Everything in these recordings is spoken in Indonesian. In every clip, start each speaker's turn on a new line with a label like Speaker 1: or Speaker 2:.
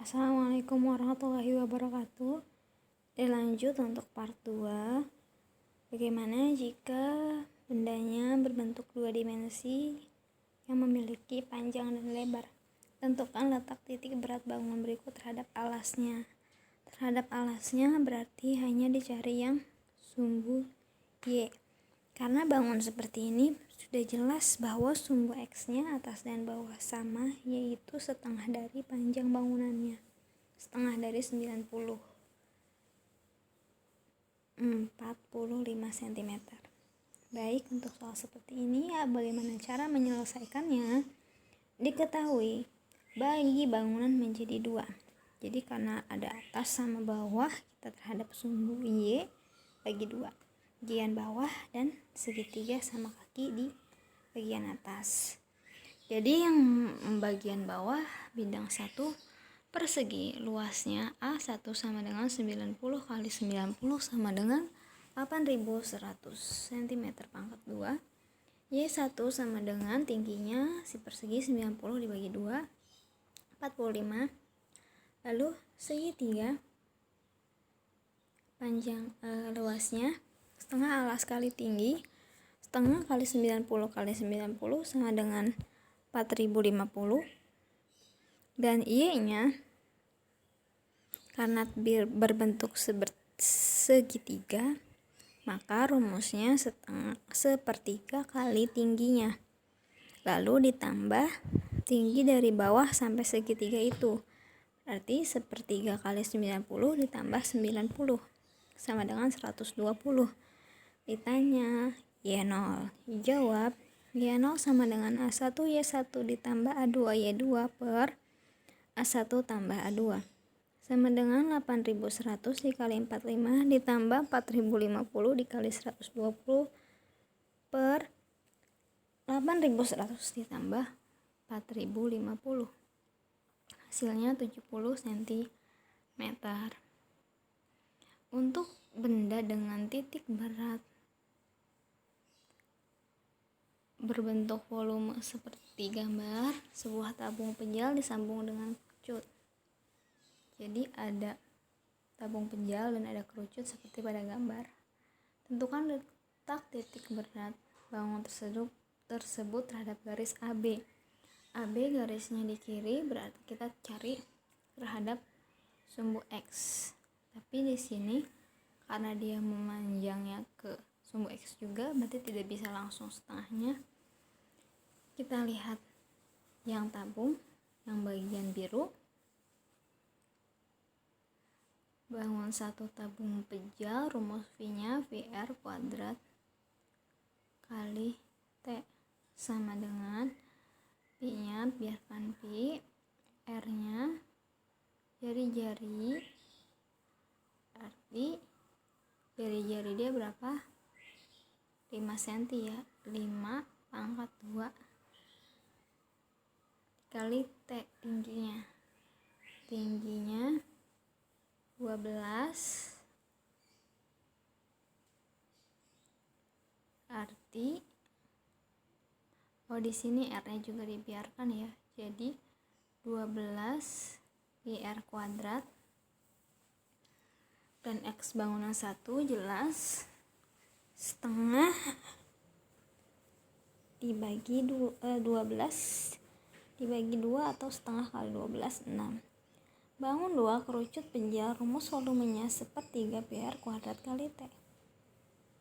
Speaker 1: Assalamualaikum warahmatullahi wabarakatuh. Lanjut untuk part 2. Bagaimana jika bendanya berbentuk dua dimensi yang memiliki panjang dan lebar? Tentukan letak titik berat bangunan berikut terhadap alasnya. Terhadap alasnya berarti hanya dicari yang sumbu Y. Karena bangun seperti ini sudah jelas bahwa sumbu X-nya atas dan bawah sama, yaitu setengah dari panjang bangunannya. Setengah dari 45 cm. Baik, untuk soal seperti ini bagaimana cara menyelesaikannya? Diketahui bagi bangunan menjadi dua. Jadi karena ada atas sama bawah, kita terhadap sumbu Y bagi dua, bagian bawah dan segitiga sama kaki di bagian atas. Jadi yang bagian bawah bidang 1 persegi, luasnya A1 sama dengan 90 kali 90 sama dengan 8100 cm pangkat 2. Y1 sama dengan tingginya si persegi 90 dibagi 2, 45. Lalu segitiga panjang luasnya setengah alas kali tinggi, setengah kali 90 kali 90 sama dengan 4050. Dan Y-nya karena berbentuk segitiga, maka rumusnya sepertiga kali tingginya, lalu ditambah tinggi dari bawah sampai segitiga itu, berarti sepertiga kali 90 ditambah 90 sama dengan 120. Ditanya Y0, dijawab Y0 sama dengan A1 Y1 ditambah A2 Y2 per A1 tambah A2 sama dengan 8100 dikali 45 ditambah 4050 dikali 120 per 8100 ditambah 4050, hasilnya 70 cm. Untuk benda dengan titik berat berbentuk volume seperti gambar sebuah tabung pejal disambung dengan kerucut. Jadi ada tabung pejal dan ada kerucut seperti pada gambar. Tentukan letak titik berat bangun tersebut terhadap garis AB. AB garisnya di kiri, berarti kita cari terhadap sumbu X. Tapi di sini karena dia memanjangnya ke sumbu X juga, berarti tidak bisa langsung setengahnya. Kita lihat yang tabung, yang bagian biru. Bangun satu tabung pejal, rumus V-nya VR kuadrat kali T sama dengan P-nya, biarkan P, R-nya jari-jari, arti jari-jari dia berapa? 5 cm ya, 5 pangkat 2 kali T tingginya 12, arti di sini R-nya juga dibiarkan ya, jadi 12 PR kuadrat, dan X bangunan 1 jelas setengah dibagi 12 dibagi 2 atau setengah kali 12 6. Bangun 2 kerucut pejal, rumus volumenya sepertiga PR kuadrat kali T.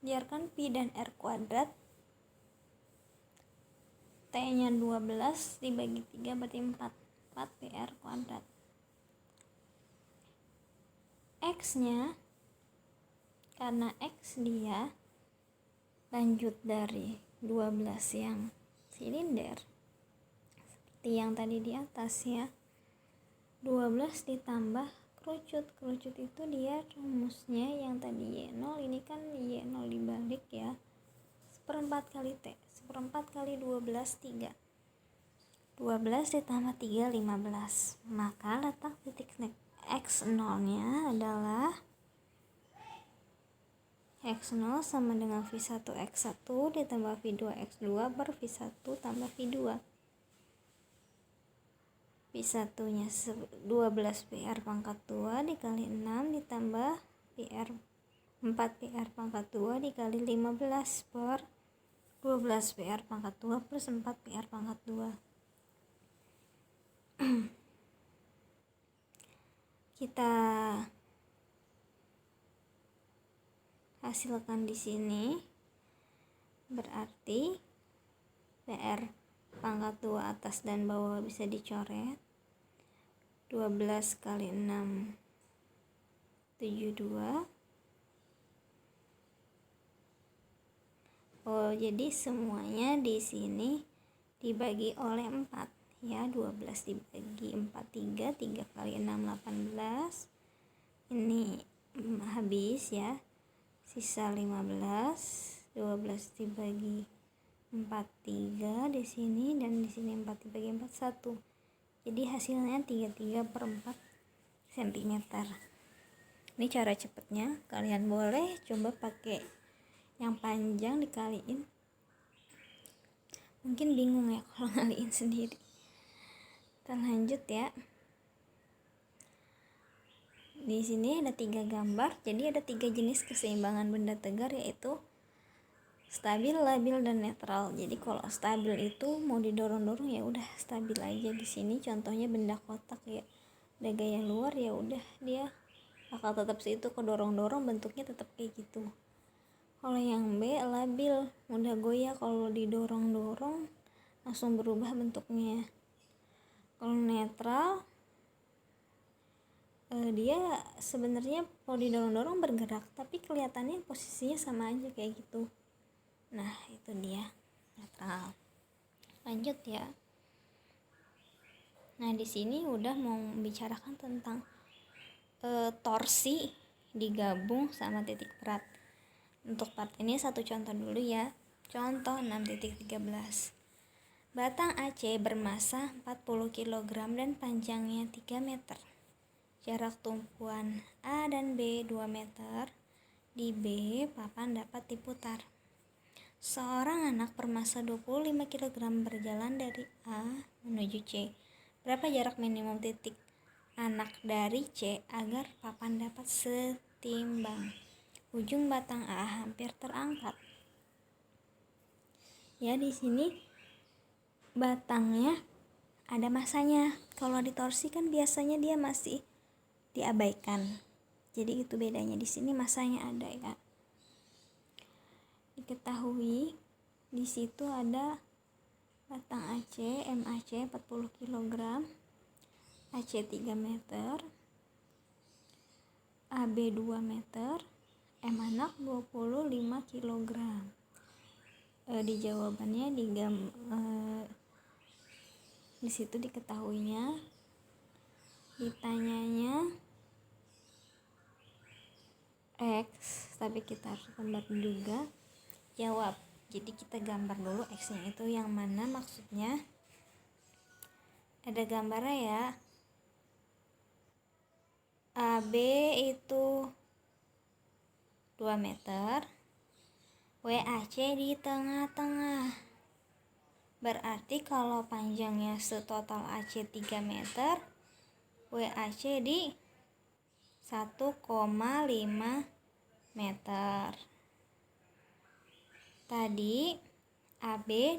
Speaker 1: Biarkan Pi dan R kuadrat, T-nya 12 dibagi 3 berarti 4 PR kuadrat. X-nya karena X dia lanjut dari 12 yang silinder seperti yang tadi di atas ya, 12 ditambah kerucut itu dia rumusnya yang tadi Y0, ini kan Y0 dibalik ya, 1/4 kali T, 1/4 kali 12 3, 12 ditambah 3 15, maka letak titik X0 nya adalah X0 sama dengan V1 X1 ditambah V2 X2 per V1 tambah V2. P1 nya 12 PR pangkat 2 dikali 6 ditambah PR 4 PR pangkat 2 dikali 15 per 12 PR pangkat 2 plus 4 PR pangkat 2. Kita hasilkan di sini, berarti PR pangkat 2 atas dan bawah bisa dicoret. 12 kali 6 72. Oh, jadi semuanya di sini dibagi oleh 4 ya. 12 dibagi 4 3 kali 6 18. Ini habis ya. Sisa 15. 12 dibagi 4 3 di sini, dan di sini 4 dibagi 4 1. Jadi hasilnya 33/4 cm. Ini cara cepatnya. Kalian boleh coba pakai yang panjang dikaliin. Mungkin bingung ya kalau ngaliin sendiri. Kita lanjut ya. Di sini ada 3 gambar. Jadi ada 3 jenis keseimbangan benda tegar, yaitu stabil, labil, dan netral. Jadi kalau stabil itu mau didorong-dorong ya udah stabil aja. Di sini contohnya benda kotak ya. Ada gaya luar ya udah dia bakal tetap situ, kedorong-dorong bentuknya tetap kayak gitu. Kalau yang B labil, mudah goyah, kalau didorong-dorong langsung berubah bentuknya. Kalau netral dia sebenarnya kalau didorong-dorong bergerak, tapi kelihatannya posisinya sama aja kayak gitu. Nah, itu dia netral. Lanjut ya. Nah, di sini udah mau membicarakan tentang torsi digabung sama titik berat. Untuk part ini satu contoh dulu ya. Contoh 6.13. Batang AC bermasa 40 kg dan panjangnya 3 meter. Jarak tumpuan A dan B 2 meter. Di B, papan dapat diputar. Seorang anak bermasa 25 kg berjalan dari A menuju C. Berapa jarak minimum titik anak dari C agar papan dapat setimbang? Ujung batang A hampir terangkat. Ya, di sini batangnya ada masanya. Kalau ditorsi kan biasanya dia masih diabaikan. Jadi itu bedanya, di sini masanya ada ya. Diketahui di situ ada batang AC, MAC 40 kg, AC 3 meter, AB 2 meter, M anak 25 kg. Di jawabannya di situ diketahuinya, ditanyanya X, tapi kita harus gambar juga. Jawab. Jadi kita gambar dulu X-nya itu yang mana maksudnya. Ada gambarnya ya. AB itu 2 meter. WAC di tengah-tengah. Berarti kalau panjangnya setotal AC 3 meter, WAC di 1,5 meter. Tadi AB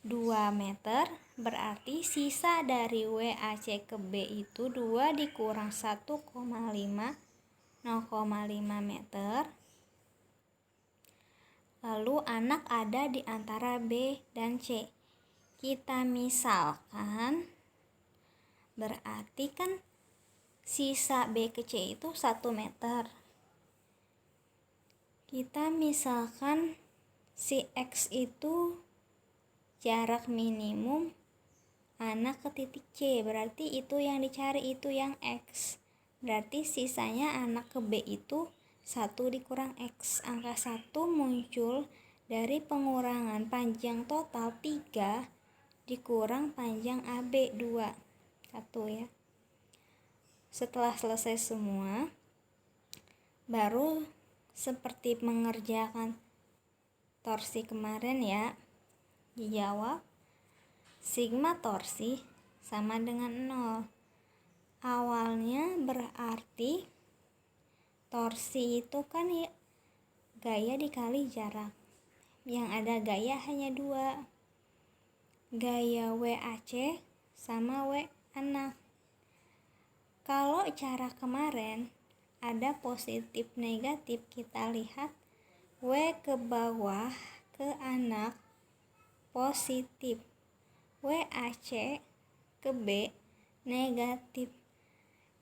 Speaker 1: 2 meter, berarti sisa dari WAC ke B itu 2 dikurang 1,5, 0,5 meter. Lalu anak ada di antara B dan C. Kita misalkan, berarti kan sisa B ke C itu 1 meter. Kita misalkan si X itu jarak minimum anak ke titik C, berarti itu yang dicari, itu yang X. Berarti sisanya anak ke B itu 1 dikurang X. Angka 1 muncul dari pengurangan panjang total 3 dikurang panjang AB 2. 1 ya. Setelah selesai semua, baru seperti mengerjakan torsi kemarin ya, dijawab sigma torsi sama dengan 0. Awalnya berarti torsi itu kan ya gaya dikali jarak. Yang ada gaya hanya 2. Gaya WAC sama W anak. Kalau cara kemarin ada positif negatif, kita lihat W ke bawah ke anak positif, WAC ke B negatif.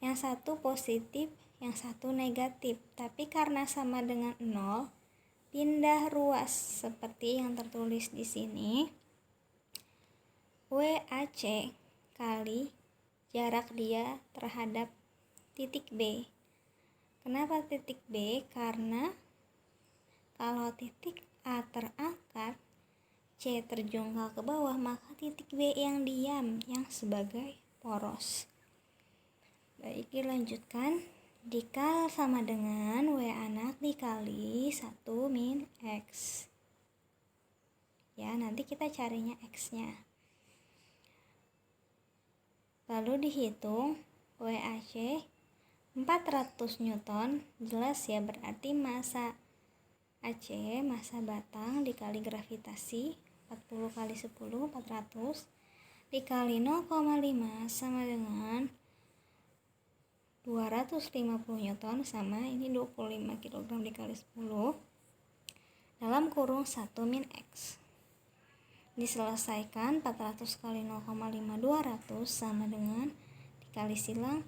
Speaker 1: Yang satu positif, yang satu negatif. Tapi karena sama dengan 0, pindah ruas seperti yang tertulis di sini. WAC kali jarak dia terhadap titik B. Kenapa titik B? Karena kalau titik A terangkat, C terjungkal ke bawah, maka titik B yang diam, yang sebagai poros. Baik, dilanjutkan. Dikal sama dengan W anak dikali 1 min X. Ya, nanti kita carinya X-nya. Lalu dihitung WAC 400 Newton, jelas ya, berarti massa AC, massa batang dikali gravitasi 40 kali 10, 400 dikali 0,5 sama dengan 250 Newton, sama ini 25 kg dikali 10 dalam kurung 1 min X. Diselesaikan 400 kali 0,5 200 sama dengan dikali silang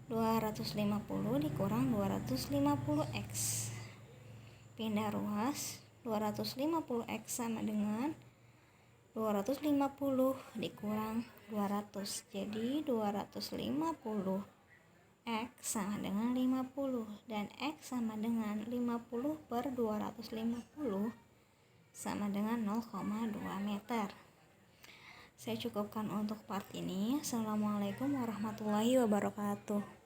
Speaker 1: 250 dikurang 250 X. Pindah ruas, 250 X sama dengan 250 dikurang 200, jadi 250 X sama dengan 50, dan X sama dengan 50 per 250 sama dengan 0,2 meter. Saya cukupkan untuk part ini. Assalamualaikum warahmatullahi wabarakatuh.